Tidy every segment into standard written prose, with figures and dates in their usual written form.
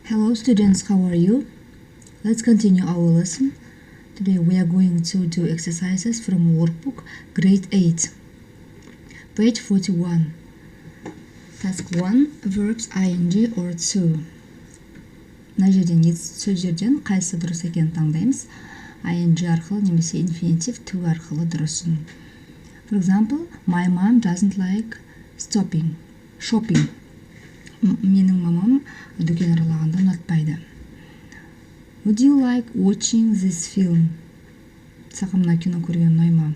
Hello students, how are you? Let's continue our lesson. Today we are going to do exercises from Workbook, grade 8, page 41. Task 1, verbs ing or to. Мына жерден сөздерден қайсы дұрыс екенін таңдаймыз. ing арқылы немесе infinitive to арқылы дұрысын. For example, my mom doesn't like shopping. Менің мамам дүкен аралағанды ұнатпайды. Would you like watching this film? Саған мына кино көрген ұнай ма?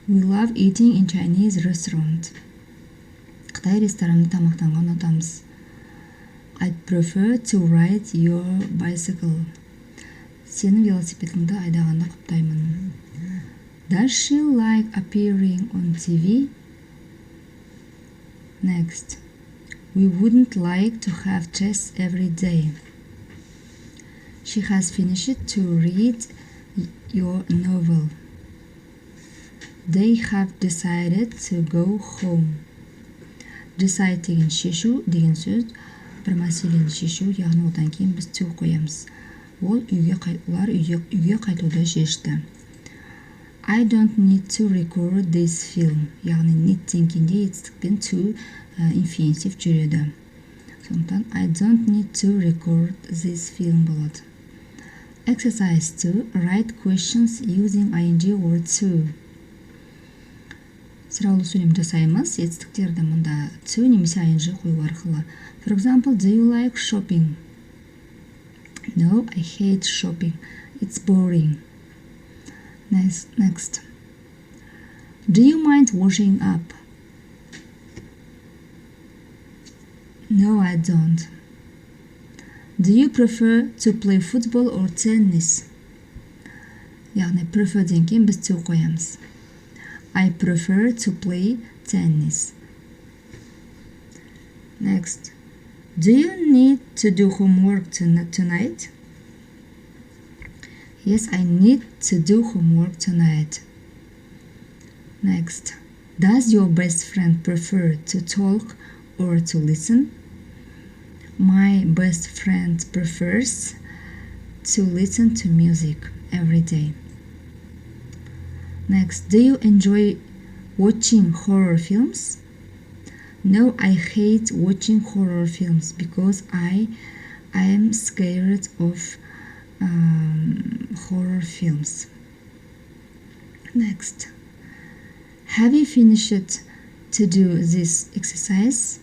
We love eating in Chinese restaurant. Қытай ресторанында тамақтанған ұнатамыз. I'd prefer to ride your bicycle. Сенің велосипедіңді айдағанды құптаймын. Does she like appearing on TV? Next. We wouldn't like to have chess every day. She has finished to read your novel. They have decided to go home. Decide деген шешу деген сөз бір мәселені шешу, яғни одан кейін біз to қоямыз. Олар үйге қайтуды шешті. I don't need to record this film. Яғни need-тен кейінде етістікпен to infinitive жүреді. Сондықтан I don't need to record this film болады. Exercise 2. Write questions using ing or to. Сұраулы сөйлем жасаймыз. Етістіктерді мұнда to немесе ing қою арқылы. For example, do you like shopping? No, I hate shopping. It's boring. Next. Do you mind washing up? No, I don't. Do you prefer to play football or tennis? яғни prefer ден кейін біз to қоямыз. I prefer to play tennis. Next. Do you need to do homework tonight? Yes, I need to do homework tonight. Next. Does your best friend prefer to talk or to listen? My best friend prefers to listen to music every day. Next, do you enjoy watching horror films? No, I hate watching horror films because I am scared of horror films. Next, have you finished to do this exercise?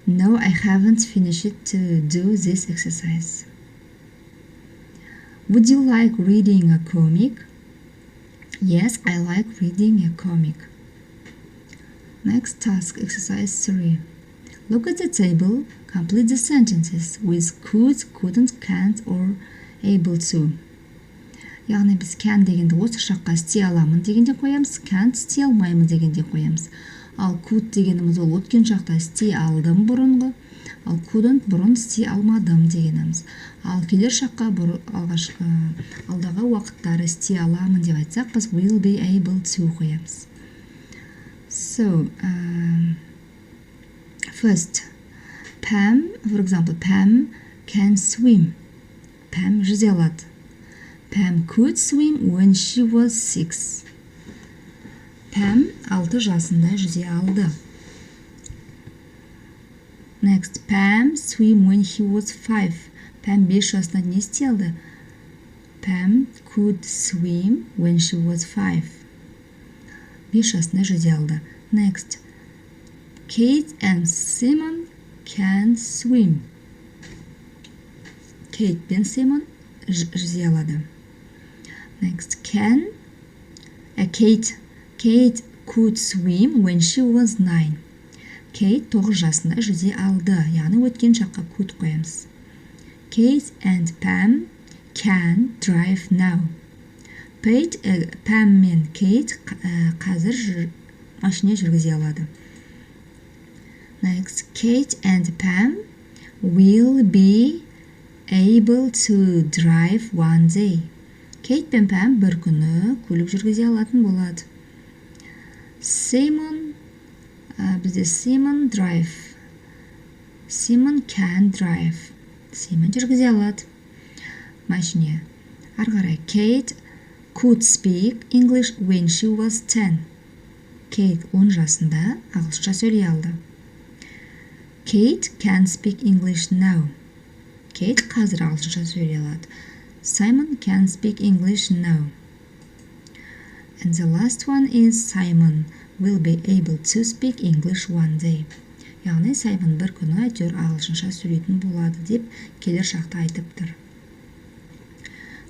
No, I haven't finished to do this exercise. Would you like reading a comic? Yes, I like reading a comic. Next task, exercise 3. Look at the table, complete the sentences with could, couldn't, can't or able to. Яғни біз can дегенді осы шаққа істей аламын дегенде қоямыз, can't істей алмаймын дегенде қоямыз. Ал could дегеніміз ол өткен шақта істей алдым бұрынғы, ал couldn't бұрын істей алмадым дегеніміз. Ал келер шаққа алдағы уақыттары істей аламын деп айтсақ, біз will be able to қоямыз. So, first, Pam, for example, Pam can swim. Pam жүзе алады. Pam could swim when she was 6. Pam 6 жасында жүзе алды. Next, Pam swim when he was 5. Pam 5 жасында не істей алды? Pam could swim when she was 5. 5 жасында жүзе алды. Next, Kate and Simon can swim. Kate пен Simon жүзе алады. Next, Kate could swim when she was 9. Kate 9 жасында жүзе алды. Яғни өткен шаққа could қоямыз. Kate and Pam can drive now. Pam мен Kate қазір машина жүргізе алады. Next, Kate and Pam will be able to drive one day. Kate пен Pam бір күні көлік жүргізе алатын болады. Simon, бізде Simon drive Simon can drive. Simon жүргізе алады машине. Ары қарай. Kate could speak English when she was 10. Kate 10 жасында ағылшынша сөйлей алды. Kate can speak English now. Kate қазір ағылшынша сөйлей алады. Simon can speak English now. And the last one is Simon will be able to speak English one day. Яғни Simon бір күні әйтеуір ағылшынша сөйлейтін болады деп келер шақта айтып тұр.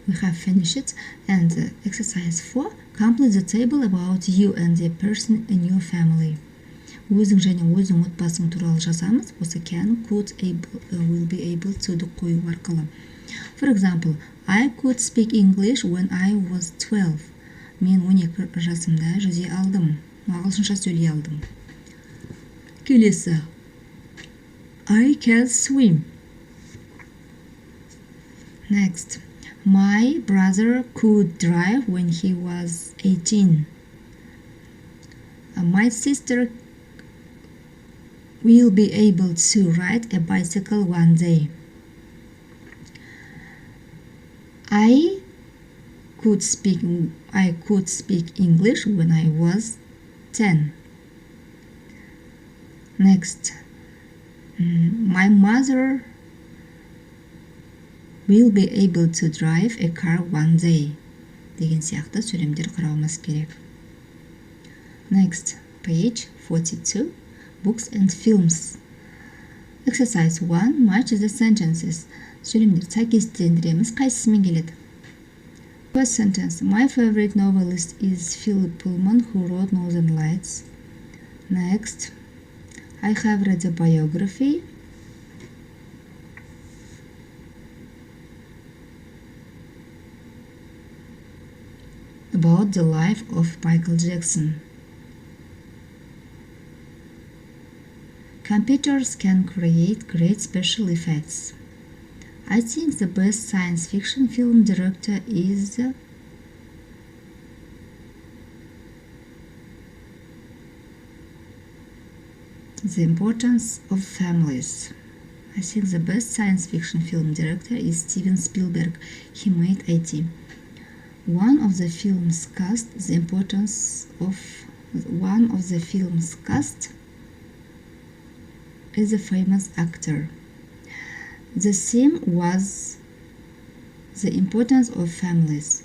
We have finished and exercise 4. Complete the table about you and the person in your family. Өзің және өзің отбасың туралы жазамыз. Осы can, could, able, will be able to қою арқылы. For example, I could speak English when I was 12. Мен 12 жасымда жүзе алдым. Ағылшынша сөйлей алдым. Келесі. I can swim. Next. My brother could drive when he was 18. My sister will be able to ride a bicycle one day. I could speak English when I was 10. Next. My mother will be able to drive a car one day. Деген сияқты сөйлемдер құрауымыз керек. Next, page 42. Books and films. Exercise 1. Match the sentences. Сөйлемдерді сәйкестендіреміз. Қайсысымен келеді? First sentence. My favorite novelist is Philip Pullman, who wrote Northern Lights. Next. I have read a biography about the life of Michael Jackson. Computers can create great special effects. I think the best science fiction film director is The Importance of Families. I think the best science fiction film director is Steven Spielberg. He made IT. One of the film's cast is a famous actor. The theme was the importance of families.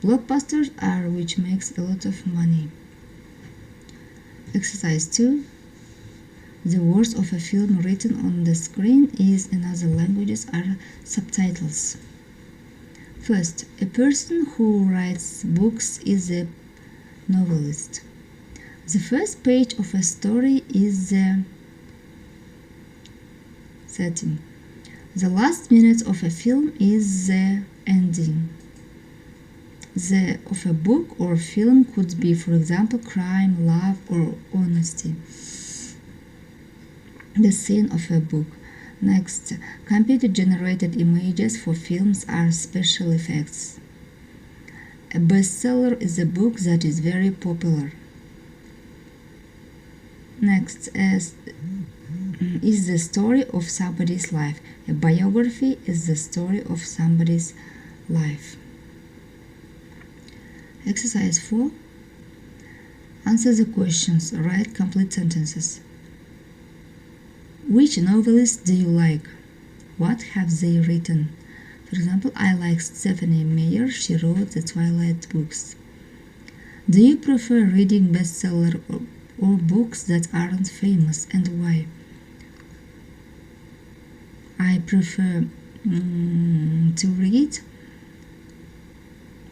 Blockbusters are which makes a lot of money. Exercise 2. The words of a film written on the screen is in other languages are subtitles. First, a person who writes books is a novelist. The first page of a story is the setting. The last minute of a film is the ending. The of a book or film could be, for example, crime, love, or honesty. The scene of a book. Next, computer-generated images for films are special effects. A bestseller is a book that is very popular. Next is the story of somebody's life. A biography is the story of somebody's life. Exercise 4. Answer the questions. Write complete sentences. Which novelists do you like? What have they written? For example, I like Stephanie Meyer. She wrote the Twilight books. Do you prefer reading bestseller or books that aren't famous, and why? I prefer to read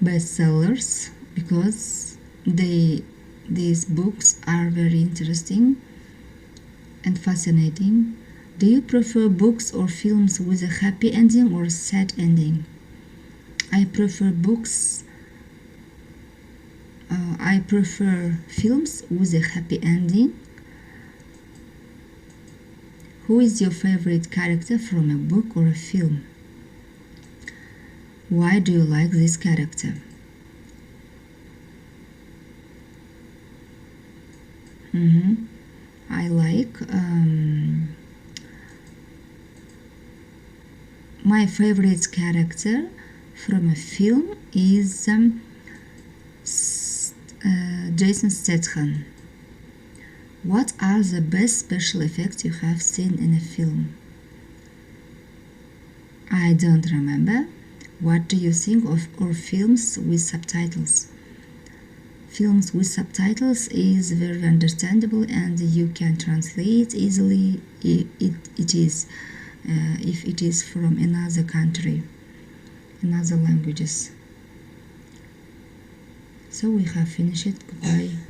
bestsellers because these books are very interesting and fascinating. Do you prefer books or films with a happy ending or sad ending? I prefer books. I prefer films with a happy ending. Who is your favorite character from a book or a film? Why do you like this character? I like My favorite character from a film is Jason Statham. What are the best special effects you have seen in a film? I don't remember. What do you think of our films with subtitles? Films with subtitles is very understandable and you can translate easily if it is from another country, another languages. So we have finished. Goodbye.